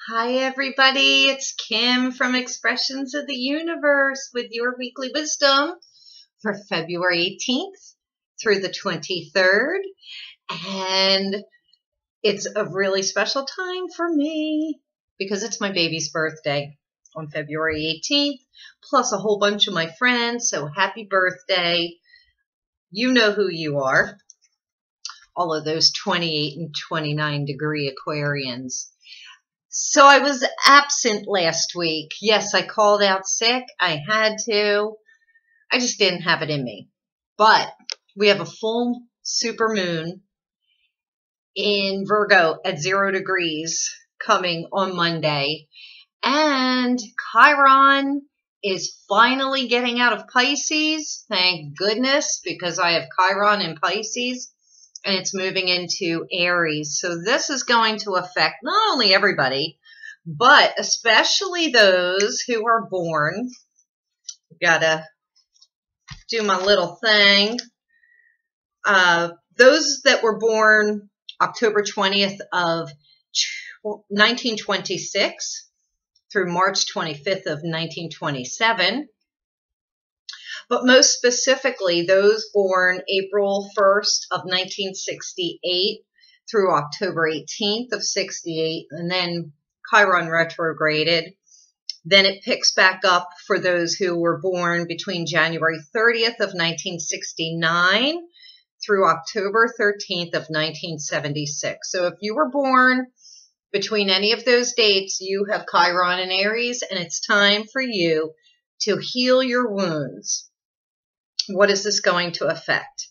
Hi everybody, it's Kim from Expressions of the Universe with your weekly wisdom for February 18th through the 23rd. And it's a really special time for me because it's my baby's birthday on February 18th, plus a whole bunch of my friends. So happy birthday. You know who you are. All of those 28 and 29 degree Aquarians. So I was absent last week. Yes, I called out sick. I had to. I just didn't have it in me. But we have a full super moon in Virgo at 0 degrees coming on Monday. And Chiron is finally getting out of Pisces. Thank goodness, because I have Chiron in Pisces. And it's moving into Aries. So this is going to affect not only everybody, but especially those who are born. Gotta do my little thing. Those that were born October 20th of 1926 through March 25th of 1927. But most specifically, those born April 1st of 1968 through October 18th of 68, and then Chiron retrograded. Then it picks back up for those who were born between January 30th of 1969 through October 13th of 1976. So if you were born between any of those dates, you have Chiron in Aries, and it's time for you to heal your wounds. What is this going to affect?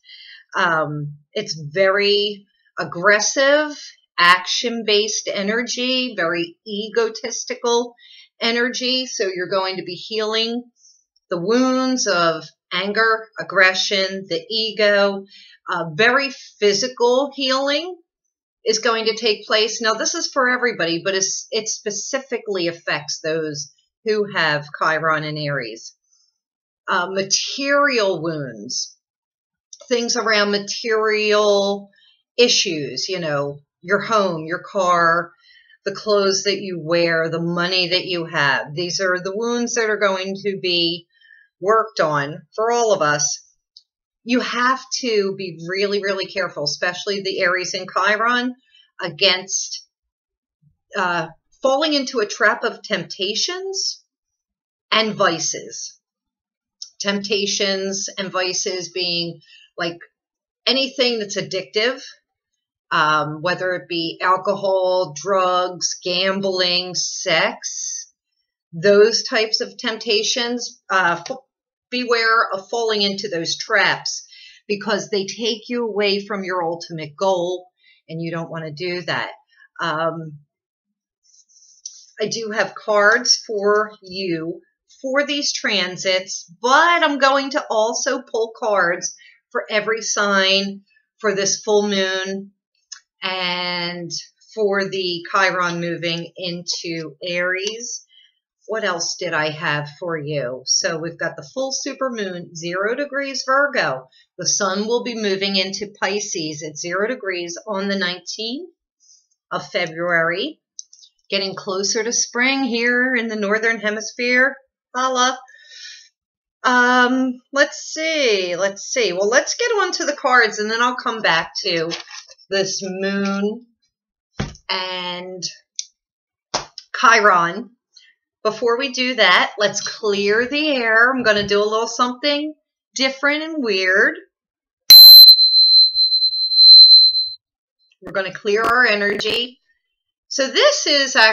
It's very aggressive, action-based energy, very egotistical energy. So you're going to be healing the wounds of anger, aggression, the ego. Very physical healing is going to take place. Now, this is for everybody, but it specifically affects those who have Chiron in Aries. Material wounds, things around material issues, you know, your home, your car, the clothes that you wear, the money that you have. These are the wounds that are going to be worked on for all of us. You have to be really, really careful, especially the Aries and Chiron, against falling into a trap of temptations and vices. Temptations and vices being like anything that's addictive, whether it be alcohol, drugs, gambling, sex, those types of temptations. Beware of falling into those traps because they take you away from your ultimate goal, and you don't want to do that. I do have cards for you for these transits, but I'm going to also pull cards for every sign for this full moon and for the Chiron moving into Aries. What else did I have for you? So we've got the full super moon, 0 degrees Virgo. The sun will be moving into Pisces at 0 degrees on the 19th of February. Getting closer to spring here in the Northern Hemisphere. Holla. Let's see. Well, let's get on to the cards, and then I'll come back to this moon and Chiron. Before we do that, let's clear the air. I'm going to do a little something different and weird. We're going to clear our energy. So this is a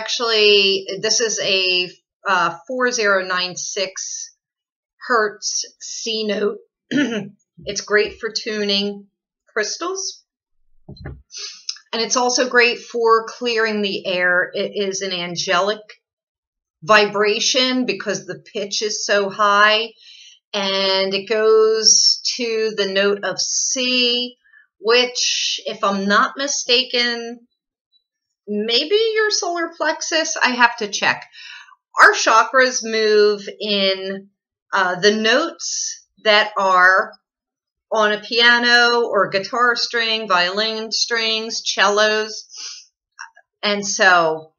4096 hertz C note. It's great for tuning crystals. And it's also great for clearing the air. It is an angelic vibration because the pitch is so high. And it goes to the note of C, which, if I'm not mistaken, maybe your solar plexus. I have to check. Our chakras move in the notes that are on a piano or guitar string, violin strings, cellos. And so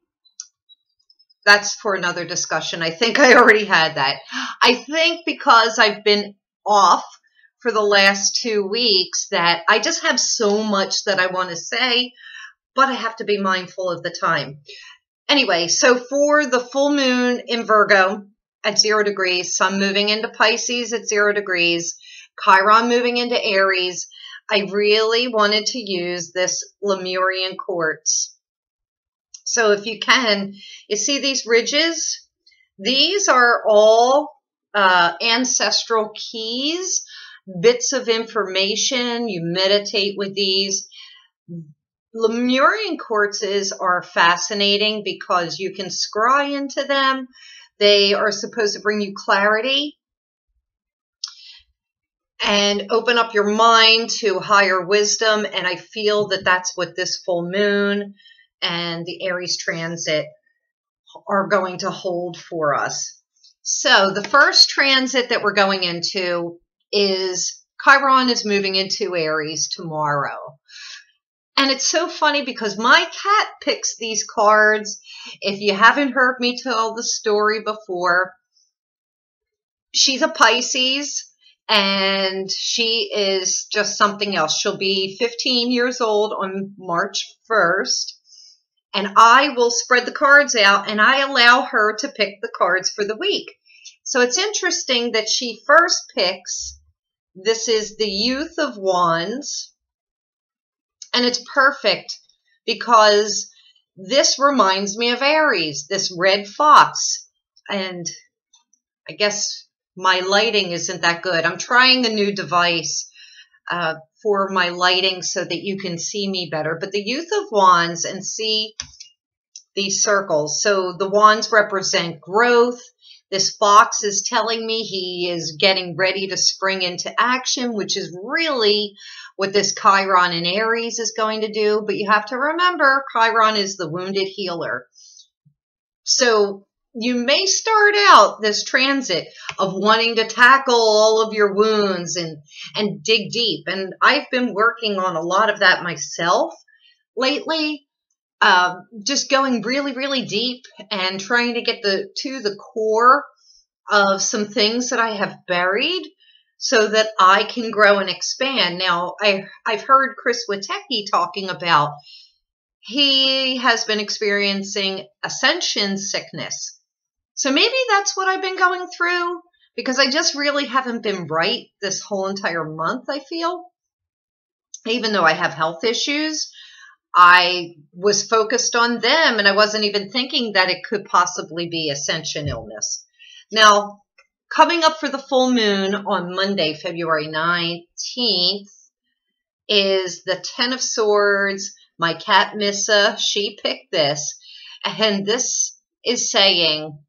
that's for another discussion. I think I already had that. I think because I've been off for the last 2 weeks that I just have so much that I want to say, but I have to be mindful of the time. Anyway, so for the full moon in Virgo at 0 degrees, Sun moving into Pisces at 0 degrees, Chiron moving into Aries, I really wanted to use this Lemurian quartz. So if you can, you see these ridges? These are all ancestral keys, bits of information. You meditate with these. Lemurian quartzes are fascinating because you can scry into them. They are supposed to bring you clarity and open up your mind to higher wisdom. And I feel that that's what this full moon and the Aries transit are going to hold for us. So the first transit that we're going into is Chiron is moving into Aries tomorrow. And it's so funny because my cat picks these cards. If you haven't heard me tell the story before, she's a Pisces and she is just something else. She'll be 15 years old on March 1st. And I will spread the cards out and I allow her to pick the cards for the week. So it's interesting that she first picks, this is the Youth of Wands. And it's perfect because this reminds me of Aries, this red fox. And I guess my lighting isn't that good. I'm trying a new device for my lighting so that you can see me better. But the Youth of Wands, and see these circles. So the wands represent growth. This fox is telling me he is getting ready to spring into action, which is really what this Chiron in Aries is going to do. But you have to remember, Chiron is the wounded healer. So you may start out this transit of wanting to tackle all of your wounds and dig deep. And I've been working on a lot of that myself lately. Just going really, really deep and trying to get to the core of some things that I have buried so that I can grow and expand. Now, I've heard Chris Witecki talking about he has been experiencing ascension sickness. So maybe that's what I've been going through, because I just really haven't been right this whole entire month, I feel. Even though I have health issues, I was focused on them and I wasn't even thinking that it could possibly be ascension illness. Now, coming up for the full moon on Monday, February 19th, is the Ten of Swords. My cat, Missa, she picked this. And this is saying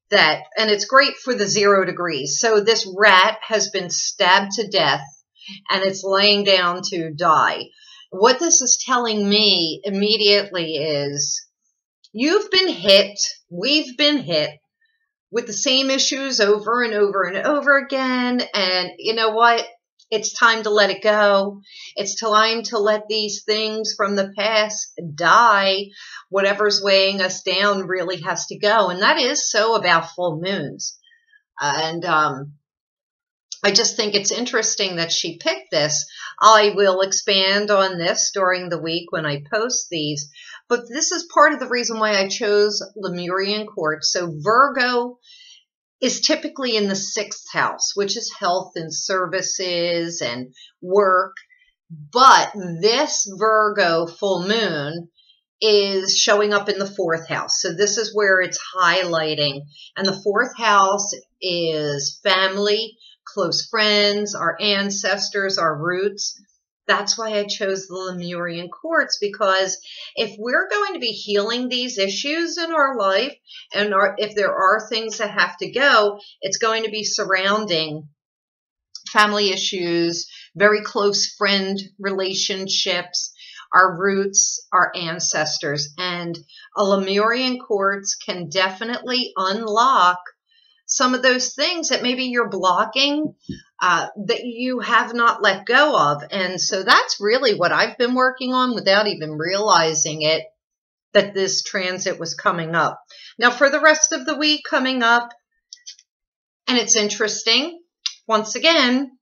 that, and it's great for the 0 degrees. So this rat has been stabbed to death and it's laying down to die. What this is telling me immediately is you've been hit, we've been hit with the same issues over and over and over again. And you know what? It's time to let it go. It's time to let these things from the past die. Whatever's weighing us down really has to go. And that is so about full moons. And I just think it's interesting that she picked this. I will expand on this during the week when I post these. But this is part of the reason why I chose Lemurian quartz. So Virgo is typically in the 6th house, which is health and services and work. But this Virgo full moon is showing up in the 4th house. So this is where it's highlighting. And the 4th house is family, close friends, our ancestors, our roots. That's why I chose the Lemurian quartz, because if we're going to be healing these issues in our life, and if there are things that have to go, it's going to be surrounding family issues, very close friend relationships, our roots, our ancestors. And a Lemurian quartz can definitely unlock some of those things that maybe you're blocking, that you have not let go of. And so that's really what I've been working on without even realizing it. that this transit was coming up. Now, for the rest of the week coming up, and it's interesting, once again,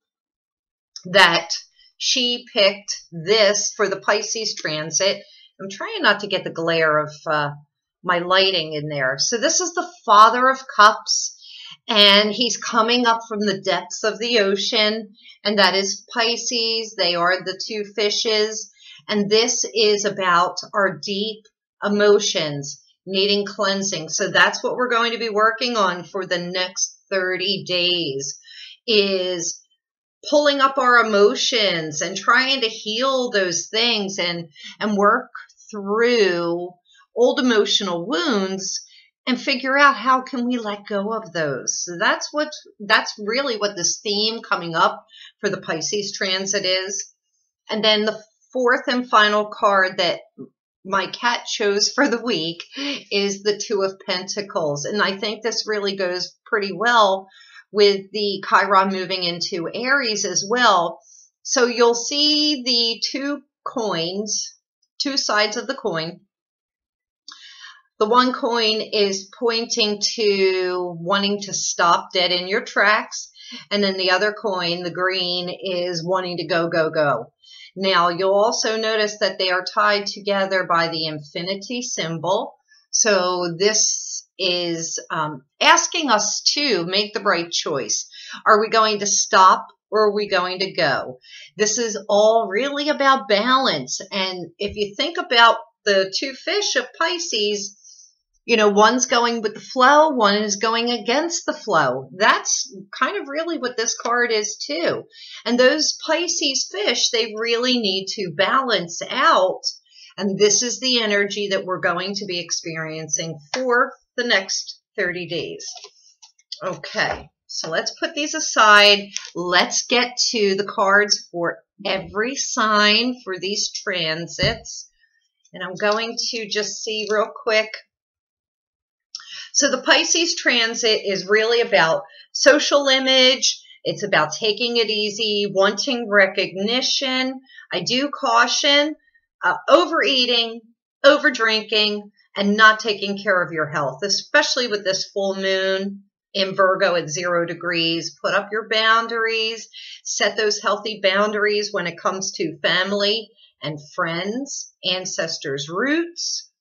that she picked this for the Pisces transit. I'm trying not to get the glare of my lighting in there. So this is the Father of Cups, and he's coming up from the depths of the ocean, and that is Pisces. They are the two fishes, and this is about our deep emotions needing cleansing. So that's what we're going to be working on for the next 30 days, is pulling up our emotions and trying to heal those things and work through old emotional wounds and figure out how can we let go of those. So that's really what this theme coming up for the Pisces transit is. And then the fourth and final card that my cat chose for the week is the Two of Pentacles. And I think this really goes pretty well with the Chiron moving into Aries as well. So you'll see the two coins, two sides of the coin. The one coin is pointing to wanting to stop dead in your tracks. And then the other coin, the green, is wanting to go, go, go. Now, you'll also notice that they are tied together by the infinity symbol. So this is asking us to make the right choice. Are we going to stop or are we going to go? This is all really about balance. And if you think about the two fish of Pisces, you know, one's going with the flow, one is going against the flow. That's kind of really what this card is too. And those Pisces fish, they really need to balance out. And this is the energy that we're going to be experiencing for the next 30 days. Okay, so let's put these aside. Let's get to the cards for every sign for these transits. And I'm going to just see real quick. So the Pisces transit is really about social image. It's about taking it easy, wanting recognition. I do caution overeating, over drinking, and not taking care of your health, especially with this full moon in Virgo at 0 degrees. Put up your boundaries, set those healthy boundaries when it comes to family and friends, ancestors' roots.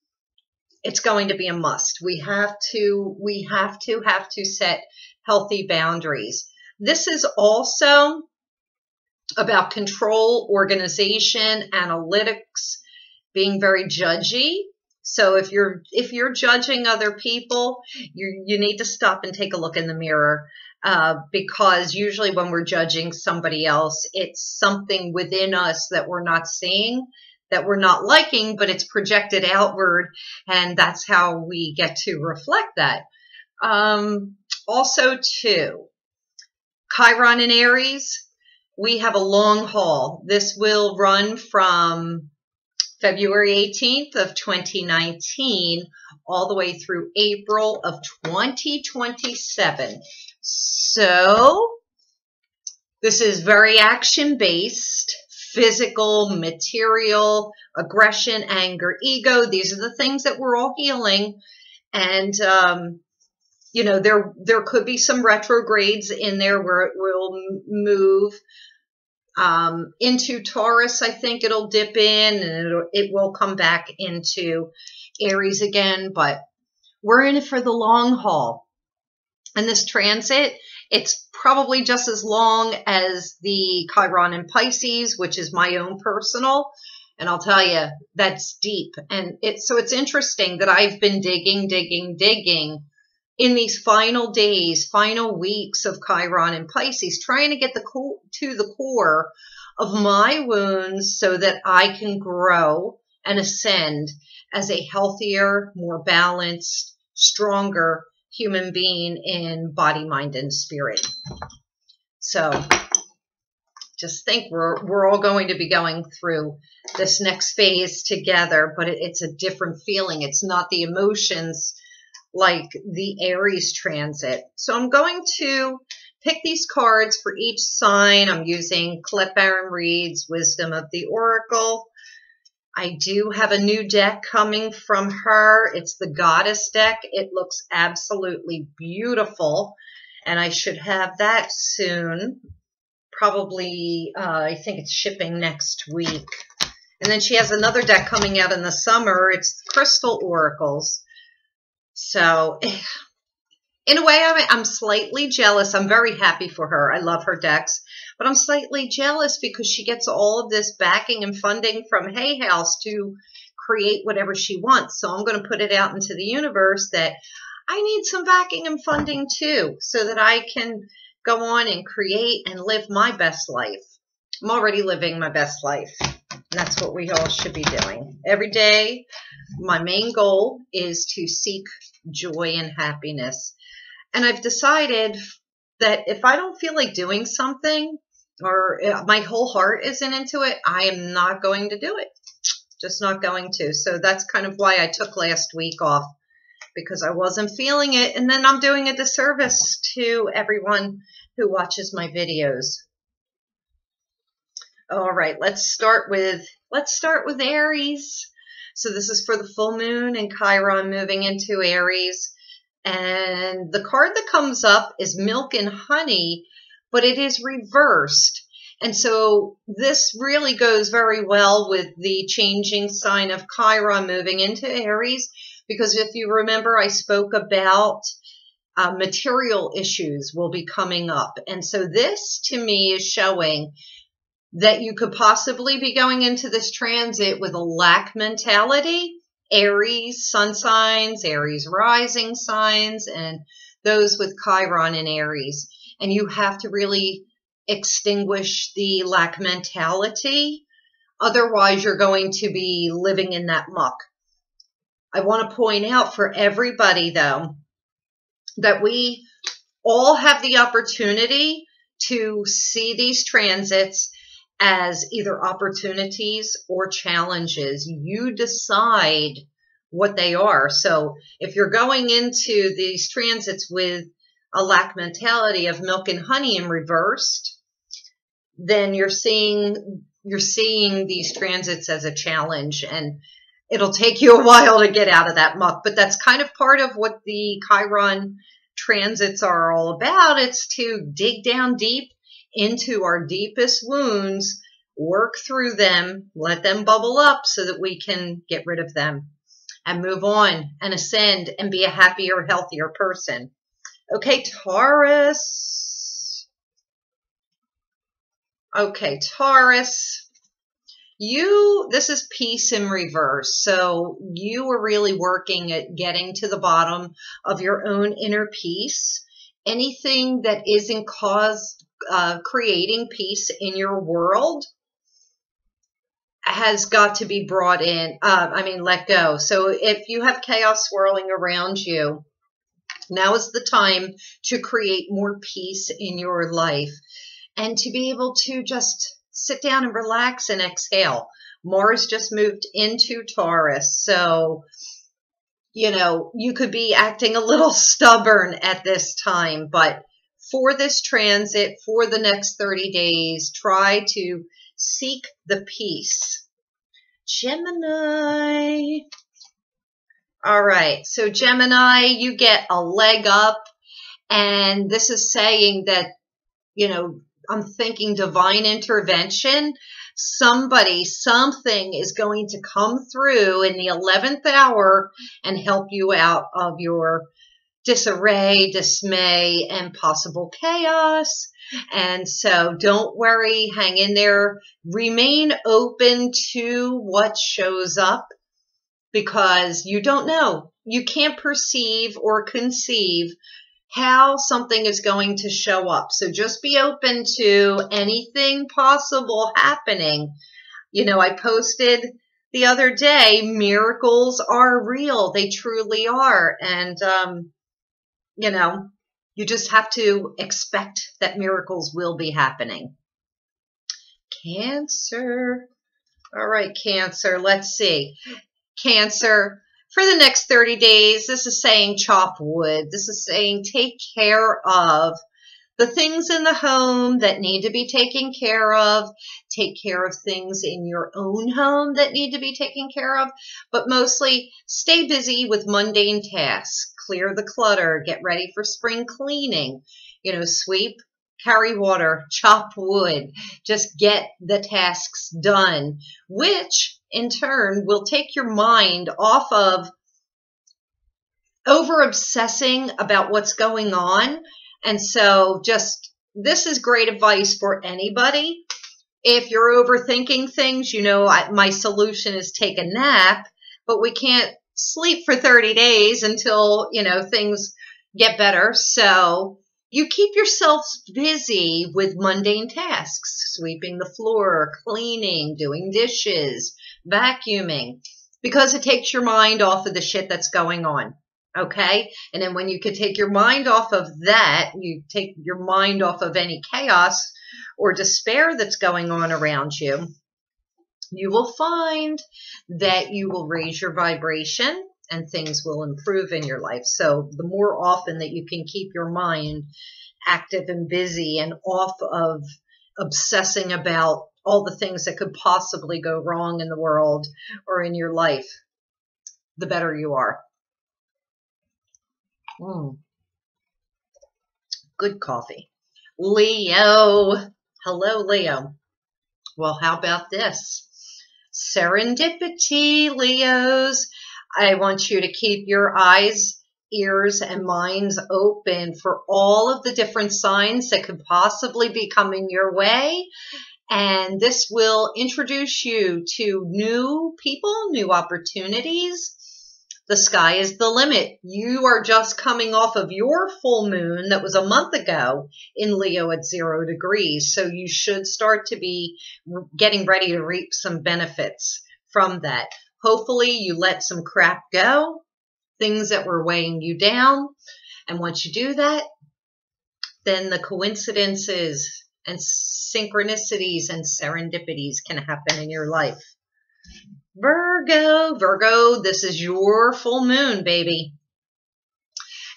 It's going to be a must. We have to set healthy boundaries. This is also about control, organization, analytics, being very judgy. So if you're judging other people, you need to stop and take a look in the mirror, because usually when we're judging somebody else, it's something within us that we're not seeing, that we're not liking, but it's projected outward, and that's how we get to reflect that. Also, too, Chiron in Aries, we have a long haul. This will run from February 18th of 2019 all the way through April of 2027. So this is very action-based. Physical, material, aggression, anger, ego. These are the things that we're all healing. And, you know, there could be some retrogrades in there where it will move into Taurus. I think it'll dip in and it will come back into Aries again. But we're in it for the long haul. And this transit, it's probably just as long as the Chiron in Pisces, which is my own personal. And I'll tell you, that's deep. And so it's interesting that I've been digging in these final days, final weeks of Chiron in Pisces, trying to get to the core of my wounds so that I can grow and ascend as a healthier, more balanced, stronger human being in body, mind, and spirit. So just think we're all going to be going through this next phase together, but it's a different feeling. It's not the emotions like the Aries transit. So I'm going to pick these cards for each sign. I'm using Colette Baron Reid's Wisdom of the Oracle. I do have a new deck coming from her. It's the Goddess deck. It looks absolutely beautiful, and I should have that soon. Probably, I think it's shipping next week. And then she has another deck coming out in the summer. It's Crystal Oracles. So, in a way, I'm slightly jealous. I'm very happy for her. I love her decks. But I'm slightly jealous because she gets all of this backing and funding from Hay House to create whatever she wants. So I'm going to put it out into the universe that I need some backing and funding too, so that I can go on and create and live my best life. I'm already living my best life. And that's what we all should be doing. Every day, my main goal is to seek joy and happiness. And I've decided that if I don't feel like doing something, or my whole heart isn't into it, I am not going to do it. Just not going to. So that's kind of why I took last week off, because I wasn't feeling it. And then I'm doing a disservice to everyone who watches my videos. All right, let's start with Aries. So this is for the full moon and Chiron moving into Aries. And the card that comes up is Milk and Honey, but it is reversed. And so this really goes very well with the changing sign of Chiron moving into Aries, because if you remember, I spoke about material issues will be coming up. And so this to me is showing that you could possibly be going into this transit with a lack mentality. Aries sun signs, Aries rising signs, and those with Chiron in Aries. And you have to really extinguish the lack mentality. Otherwise, you're going to be living in that muck. I want to point out for everybody, though, that we all have the opportunity to see these transits as either opportunities or challenges. You decide what they are. So if you're going into these transits with a lack mentality of Milk and Honey in reversed, then you're seeing these transits as a challenge, and it'll take you a while to get out of that muck. But that's kind of part of what the Chiron transits are all about. It's to dig down deep into our deepest wounds, work through them, let them bubble up so that we can get rid of them and move on and ascend and be a happier, healthier person. Okay, Taurus. Okay, Taurus. This is peace in reverse. So you are really working at getting to the bottom of your own inner peace. Anything that isn't creating peace in your world has got to be brought in. Let go. So if you have chaos swirling around you, now is the time to create more peace in your life and to be able to just sit down and relax and exhale. Mars just moved into Taurus. So, you could be acting a little stubborn at this time, but for this transit, for the next 30 days, try to seek the peace. Gemini. All right, so Gemini, you get a leg up, and this is saying that, I'm thinking divine intervention. Something is going to come through in the 11th hour and help you out of your disarray, dismay, and possible chaos. And so don't worry, hang in there, remain open to what shows up, because you don't know. You can't perceive or conceive how something is going to show up. So just be open to anything possible happening. I posted the other day, miracles are real. They truly are. And, you just have to expect that miracles will be happening. Cancer. All right, Cancer. Let's see. Cancer, for the next 30 days, this is saying chop wood. This is saying take care of the things in the home that need to be taken care of. Take care of things in your own home that need to be taken care of, but mostly stay busy with mundane tasks. Clear the clutter, get ready for spring cleaning, sweep, carry water, chop wood, just get the tasks done, which in turn will take your mind off of over obsessing about what's going on. And so this is great advice for anybody. If you're overthinking things, my solution is take a nap, but we can't sleep for 30 days until, things get better. So you keep yourself busy with mundane tasks, sweeping the floor, cleaning, doing dishes, vacuuming, because it takes your mind off of the shit that's going on. Okay. And then when you can take your mind off of that, you take your mind off of any chaos or despair that's going on around you, you will find that you will raise your vibration and things will improve in your life. So the more often that you can keep your mind active and busy and off of obsessing about all the things that could possibly go wrong in the world or in your life, the better you are. Good coffee. Leo. Hello, Leo. Well, how about this? Serendipity, Leos. I want you to keep your eyes, ears, and minds open for all of the different signs that could possibly be coming your way. And this will introduce you to new people, new opportunities. The sky is the limit. You are just coming off of your full moon that was a month ago in Leo at 0 degrees. So you should start to be getting ready to reap some benefits from that. Hopefully you let some crap go, things that were weighing you down. And once you do that, then the coincidences and synchronicities and serendipities can happen in your life. Virgo, this is your full moon, baby.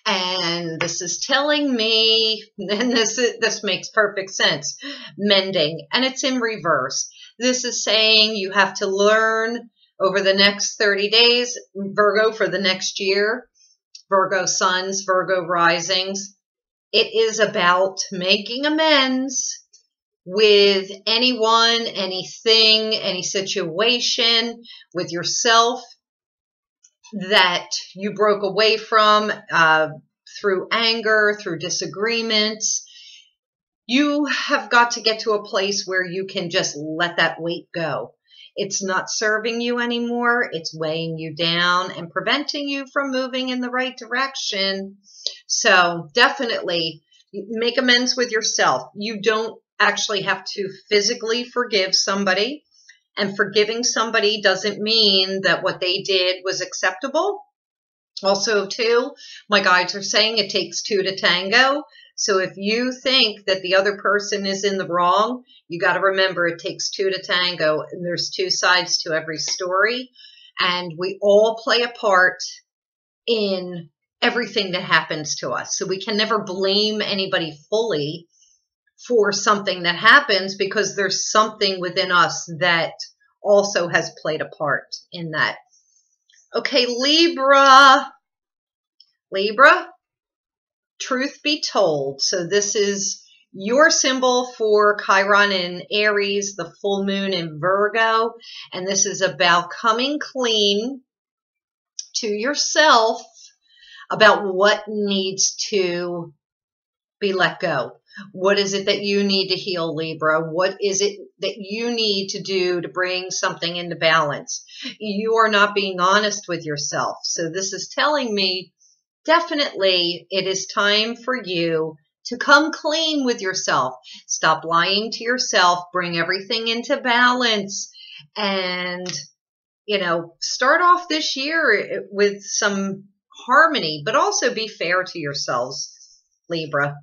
And this is telling me, and this makes perfect sense, mending, and it's in reverse. This is saying you have to learn over the next 30 days, Virgo, for the next year, Virgo suns, Virgo risings. It is about making amends with anyone, anything, any situation, with yourself that you broke away from through anger, through disagreements. You have got to get to a place where you can just let that weight go. It's not serving you anymore. It's weighing you down and preventing you from moving in the right direction. So definitely make amends with yourself. You don't actually have to physically forgive somebody, and forgiving somebody doesn't mean that what they did was acceptable. Also, too, my guides are saying it takes two to tango. So if you think that the other person is in the wrong, you got to remember it takes two to tango, and there's two sides to every story, and we all play a part in everything that happens to us. So we can never blame anybody fully for something that happens, because there's something within us that also has played a part in that. Okay, Libra, truth be told. So this is your symbol for Chiron in Aries, the full moon in Virgo, and this is about coming clean to yourself about what needs to be let go. What is it that you need to heal, Libra? What is it that you need to do to bring something into balance? You are not being honest with yourself. So this is telling me definitely it is time for you to come clean with yourself. Stop lying to yourself. Bring everything into balance. And, start off this year with some harmony, but also be fair to yourselves, Libra.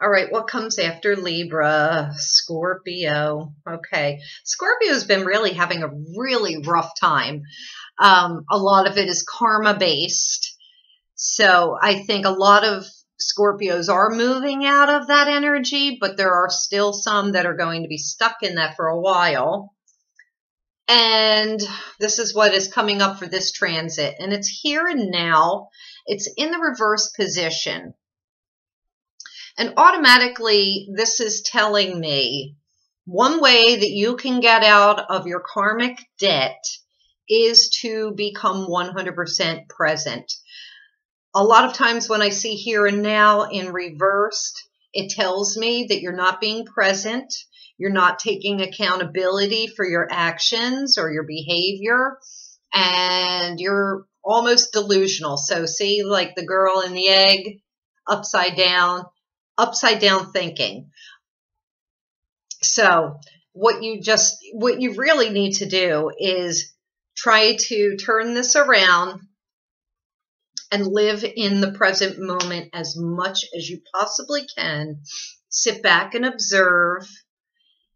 All right, what comes after Libra? Scorpio. Okay, Scorpio's been really having a really rough time. A lot of it is karma-based. So I think a lot of Scorpios are moving out of that energy, but there are still some that are going to be stuck in that for a while. And this is what is coming up for this transit. And it's here and now. It's in the reverse position. And automatically, this is telling me one way that you can get out of your karmic debt is to become 100% present. A lot of times when I see here and now in reversed, it tells me that you're not being present. You're not taking accountability for your actions or your behavior, and you're almost delusional. So see, like the girl in the egg, upside down thinking. So what you really need to do is try to turn this around and live in the present moment as much as you possibly can. Sit back and observe,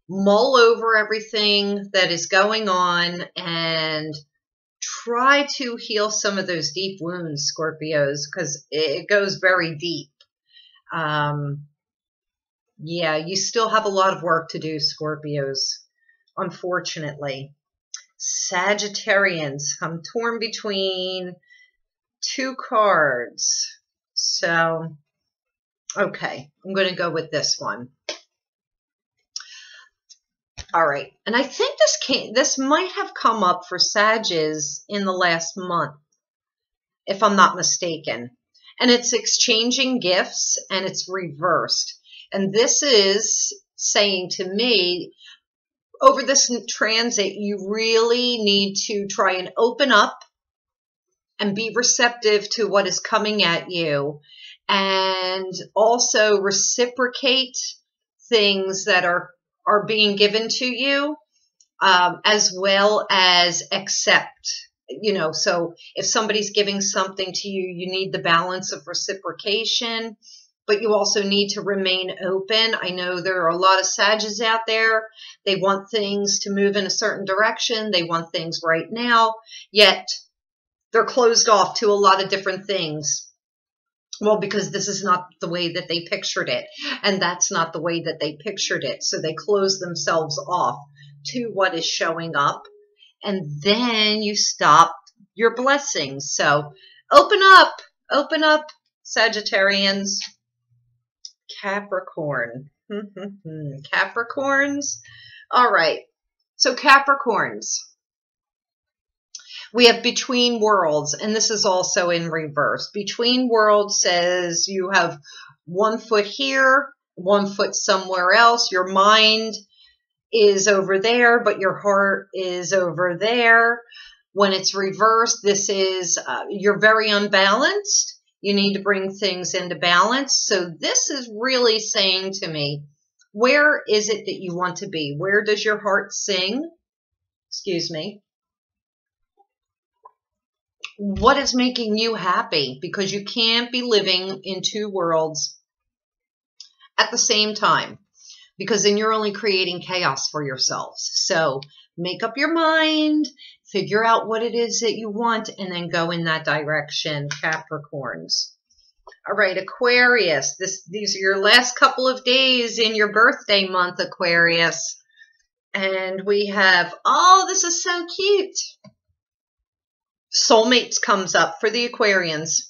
mull over everything that is going on, and try to heal some of those deep wounds, Scorpios, because it goes very deep. Yeah, you still have a lot of work to do, Scorpios, unfortunately. Sagittarians, I'm torn between two cards. So, okay, I'm going to go with this one. All right, and I think this might have come up for Sages in the last month, if I'm not mistaken. And it's exchanging gifts, and it's reversed. And this is saying to me, over this transit, you really need to try and open up and be receptive to what is coming at you, and also reciprocate things that are being given to you, as well as accept. You know, so if somebody's giving something to you, you need the balance of reciprocation, but you also need to remain open. I know there are a lot of Sages out there. They want things to move in a certain direction. They want things right now, yet they're closed off to a lot of different things. Well, because this is not the way that they pictured it, and that's not the way that they pictured it. So they close themselves off to what is showing up, and then you stop your blessings. So open up, Sagittarians. Capricorn. Capricorns. All right. So Capricorns. We have Between Worlds, and this is also in reverse. Between Worlds says you have 1 foot here, 1 foot somewhere else. Your mind is over there, but your heart is over there. When it's reversed, this is you're very unbalanced. You need to bring things into balance. So this is really saying to me, where is it that you want to be? Where does your heart sing? Excuse me. What is making you happy? Because you can't be living in two worlds at the same time, because then you're only creating chaos for yourselves. So make up your mind, figure out what it is that you want, and then go in that direction, Capricorns. All right, Aquarius. These are your last couple of days in your birthday month, Aquarius. And we have, oh, this is so cute. Soulmates comes up for the Aquarians.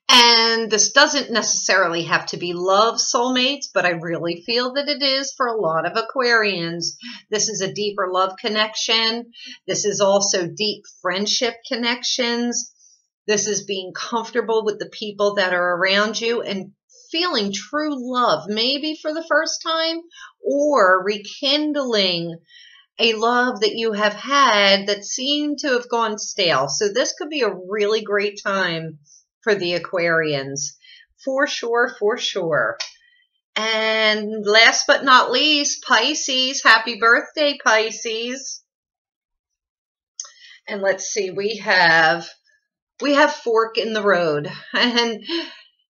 And this doesn't necessarily have to be love soulmates, but I really feel that it is for a lot of Aquarians. This is a deeper love connection. This is also deep friendship connections. This is being comfortable with the people that are around you and feeling true love, maybe for the first time, or rekindling a love that you have had that seemed to have gone stale. So this could be a really great time for the Aquarians. For sure, for sure. And last but not least, Pisces. Happy birthday, Pisces. And let's see, we have fork in the road.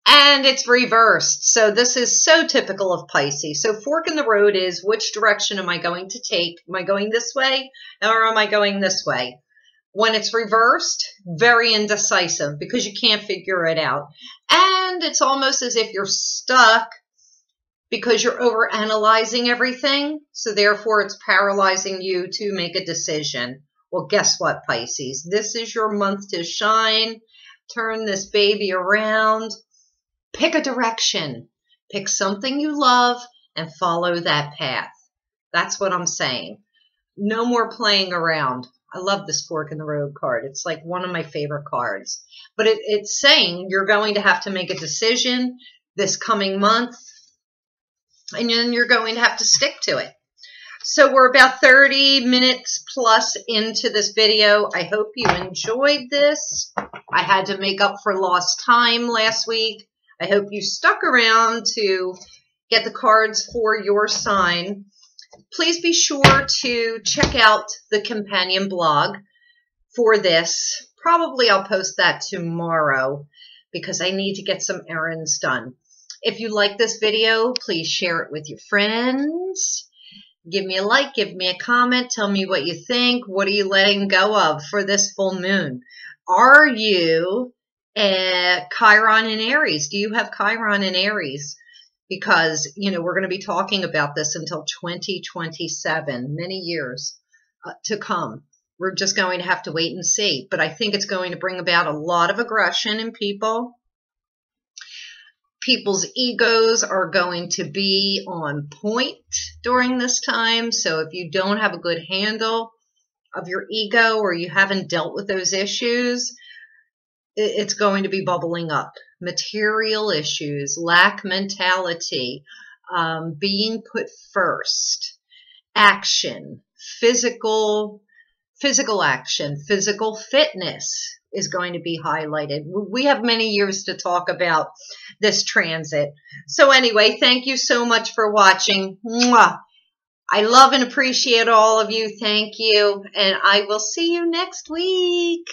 And it's reversed. So this is so typical of Pisces. So fork in the road is, which direction am I going to take? Am I going this way or am I going this way? When it's reversed, very indecisive because you can't figure it out. And it's almost as if you're stuck because you're overanalyzing everything. So therefore, it's paralyzing you to make a decision. Well, guess what, Pisces? This is your month to shine. Turn this baby around. Pick a direction. Pick something you love and follow that path. That's what I'm saying. No more playing around. I love this fork in the road card. It's like one of my favorite cards. But it's saying you're going to have to make a decision this coming month, and then you're going to have to stick to it. So we're about 30 minutes plus into this video. I hope you enjoyed this. I had to make up for lost time last week. I hope you stuck around to get the cards for your sign. Please be sure to check out the companion blog for this. Probably I'll post that tomorrow because I need to get some errands done. If you like this video, please share it with your friends. Give me a like, give me a comment, tell me what you think. What are you letting go of for this full moon? Are you Chiron in Aries? Do you have Chiron in Aries? Because, you know, we're going to be talking about this until 2027, many years to come. We're just going to have to wait and see. But I think it's going to bring about a lot of aggression in people. People's egos are going to be on point during this time. So if you don't have a good handle of your ego or you haven't dealt with those issues, it's going to be bubbling up. Material issues, lack mentality, being put first, action, physical action, physical fitness is going to be highlighted. We have many years to talk about this transit. So anyway, thank you so much for watching. Mwah. I love and appreciate all of you. Thank you. And I will see you next week.